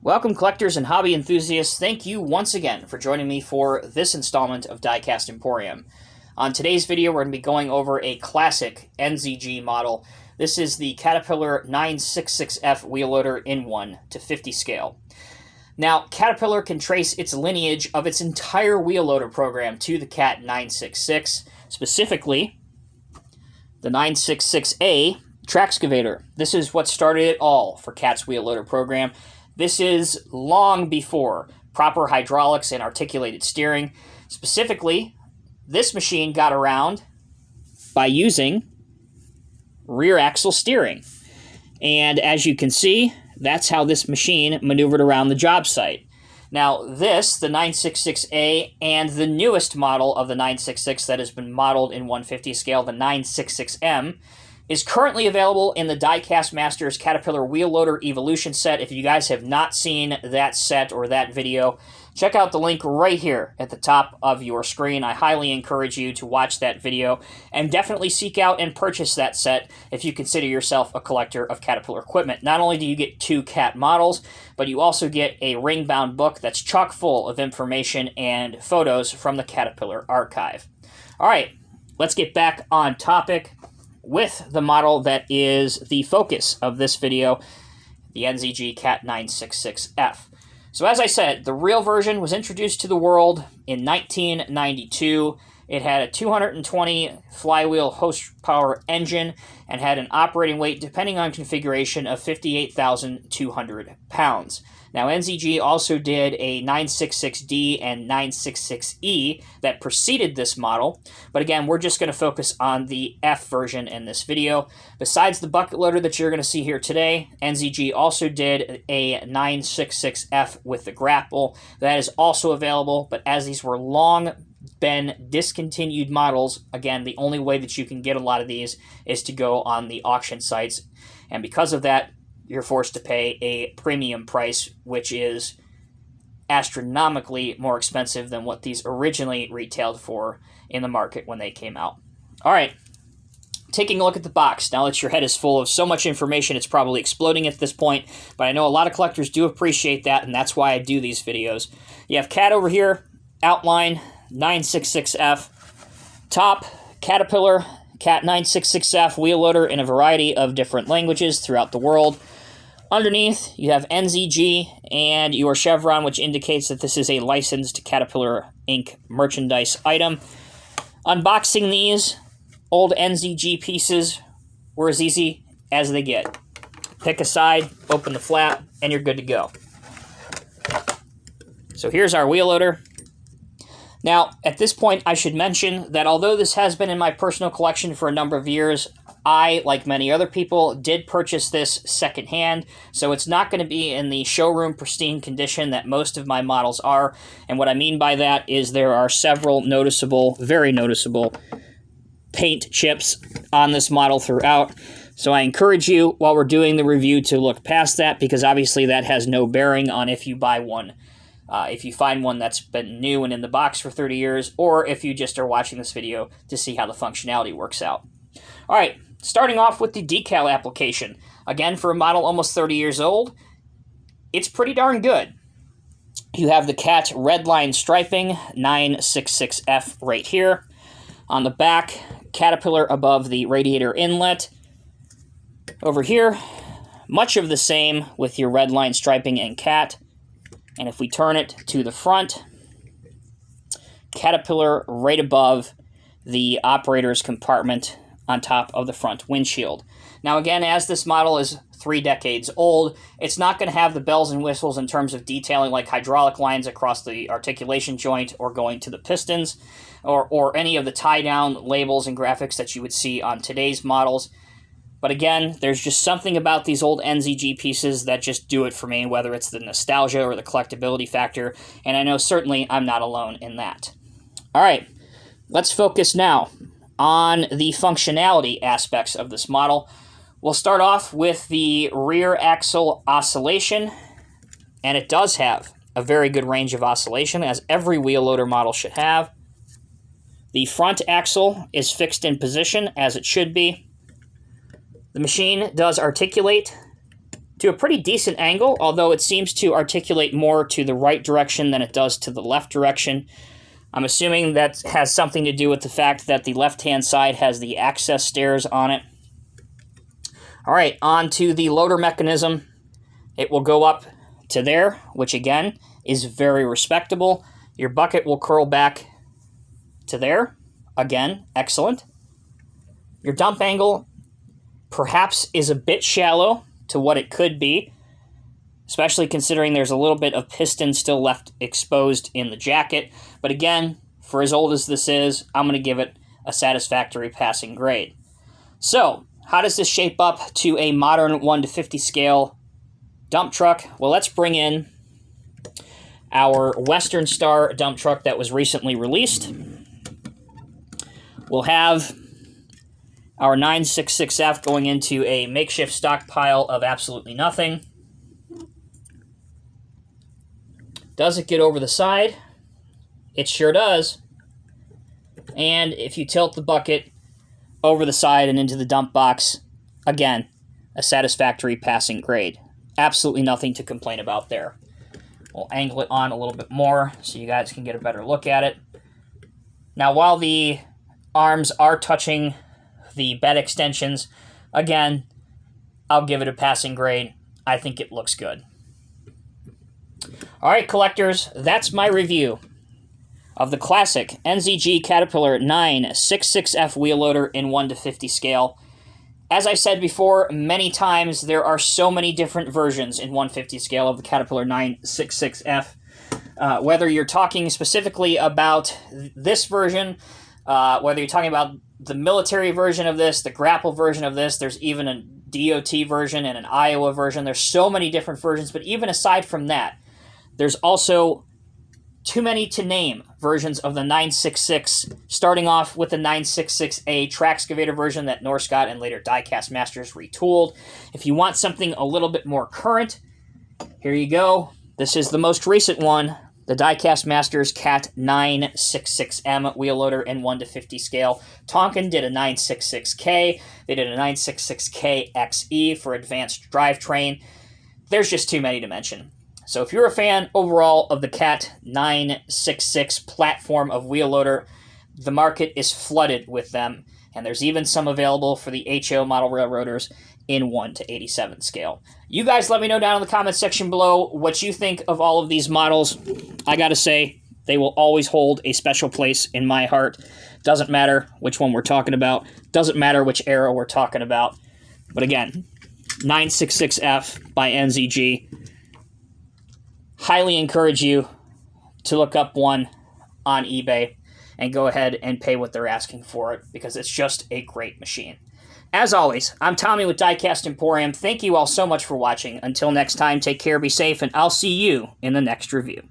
Welcome, collectors and hobby enthusiasts. Thank you once again for joining me for this installment of Diecast Emporium. On today's video, we're going to be going over a classic NZG model. This is the Caterpillar 966F wheel loader in 1:50 scale. Now, Caterpillar can trace its lineage of its entire wheel loader program to the Cat 966, specifically the 966A Traxcavator. This is what started it all for Cat's wheel loader program. This is long before proper hydraulics and articulated steering. Specifically, this machine got around by using rear axle steering. And as you can see, that's how this machine maneuvered around the job site. Now this, the 966A, and the newest model of the 966 that has been modeled in 1/50 scale, the 966M, is currently available in the Diecast Masters Caterpillar Wheel Loader Evolution set. If you guys have not seen that set or that video, check out the link right here at the top of your screen. I highly encourage you to watch that video and definitely seek out and purchase that set if you consider yourself a collector of Caterpillar equipment. Not only do you get 2 Cat models, but you also get a ring-bound book that's chock full of information and photos from the Caterpillar archive. All right, let's get back on topic with the model that is the focus of this video, the NZG Cat 966F. So as I said, the real version was introduced to the world in 1992. It had a 220 flywheel horsepower engine and had an operating weight, depending on configuration, of 58,200 pounds. Now, NZG also did a 966D and 966E that preceded this model, but again, we're just going to focus on the F version in this video. Besides the bucket loader that you're going to see here today, NZG also did a 966F with the grapple. That is also available, but as these were long been discontinued models, again, the only way that you can get a lot of these is to go on the auction sites, and because of that, you're forced to pay a premium price, which is astronomically more expensive than what these originally retailed for in the market when they came out. All right, taking a look at the box. Now that your head is full of so much information, it's probably exploding at this point, but I know a lot of collectors do appreciate that, and that's why I do these videos. You have Cat over here, outline, 966F. Top, Caterpillar, Cat 966F wheel loader in a variety of different languages throughout the world. Underneath, you have NZG and your chevron, which indicates that this is a licensed Caterpillar Inc. merchandise item. Unboxing these old NZG pieces were as easy as they get. Pick a side, open the flap, and you're good to go. So here's our wheel loader. Now, at this point, I should mention that although this has been in my personal collection for a number of years, I, like many other people, did purchase this secondhand, so it's not going to be in the showroom pristine condition that most of my models are, and what I mean by that is there are several noticeable, very noticeable, paint chips on this model throughout, so I encourage you, while we're doing the review, to look past that, because obviously that has no bearing on if you buy one. If you find one that's been new and in the box for 30 years, or if you just are watching this video to see how the functionality works out. All right, starting off with the decal application. Again, for a model almost 30 years old, it's pretty darn good. You have the Cat red line striping, 966F right here. On the back, Caterpillar above the radiator inlet. Over here, much of the same with your red line striping and Cat. And if we turn it to the front, Caterpillar right above the operator's compartment on top of the front windshield. Now again, as this model is 3 decades old, it's not going to have the bells and whistles in terms of detailing like hydraulic lines across the articulation joint or going to the pistons or any of the tie-down labels and graphics that you would see on today's models. But again, there's just something about these old NZG pieces that just do it for me, whether it's the nostalgia or the collectability factor, and I know certainly I'm not alone in that. All right, let's focus now on the functionality aspects of this model. We'll start off with the rear axle oscillation, and it does have a very good range of oscillation, as every wheel loader model should have. The front axle is fixed in position, as it should be. The machine does articulate to a pretty decent angle, although it seems to articulate more to the right direction than it does to the left direction. I'm assuming that has something to do with the fact that the left-hand side has the access stairs on it. All right, on to the loader mechanism. It will go up to there, which again is very respectable. Your bucket will curl back to there. Again, excellent. Your dump angle perhaps is a bit shallow to what it could be, especially considering there's a little bit of piston still left exposed in the jacket. But again, for as old as this is, I'm going to give it a satisfactory passing grade. So, how does this shape up to a modern 1:50 scale dump truck? Well, let's bring in our Western Star dump truck that was recently released. We'll have our 966F going into a makeshift stockpile of absolutely nothing. Does it get over the side? It sure does. And if you tilt the bucket over the side and into the dump box, again, a satisfactory passing grade. Absolutely nothing to complain about there. We'll angle it on a little bit more so you guys can get a better look at it. Now, while the arms are touching the bed extensions, again, I'll give it a passing grade. I think it looks good. All right, collectors, that's my review of the classic NZG Caterpillar 966F wheel loader in 1:50 scale. As I said before many times, there are so many different versions in 1:50 scale of the Caterpillar 966F. Whether you're talking specifically about this version, whether you're talking about the military version of this, the grapple version of this, there's even a DOT version and an Iowa version. There's so many different versions, but even aside from that, there's also too many to name versions of the 966, starting off with the 966A Traxcavator version that Norscott and later Diecast Masters retooled. If you want something a little bit more current, here you go. This is the most recent one, the Diecast Masters Cat 966M wheel loader in 1:50 scale. Tonkin did a 966K. They did a 966K XE for advanced drivetrain. There's just too many to mention. So if you're a fan overall of the Cat 966 platform of wheel loader, the market is flooded with them, and there's even some available for the HO model railroaders in 1:87 scale. You guys let me know down in the comments section below what you think of all of these models. I gotta say, they will always hold a special place in my heart. Doesn't matter which one we're talking about. Doesn't matter which era we're talking about. But again, 966F by NZG. Highly encourage you to look up one on eBay and go ahead and pay what they're asking for it, because it's just a great machine. As always, I'm Tommy with Diecast Emporium. Thank you all so much for watching. Until next time, take care, be safe, and I'll see you in the next review.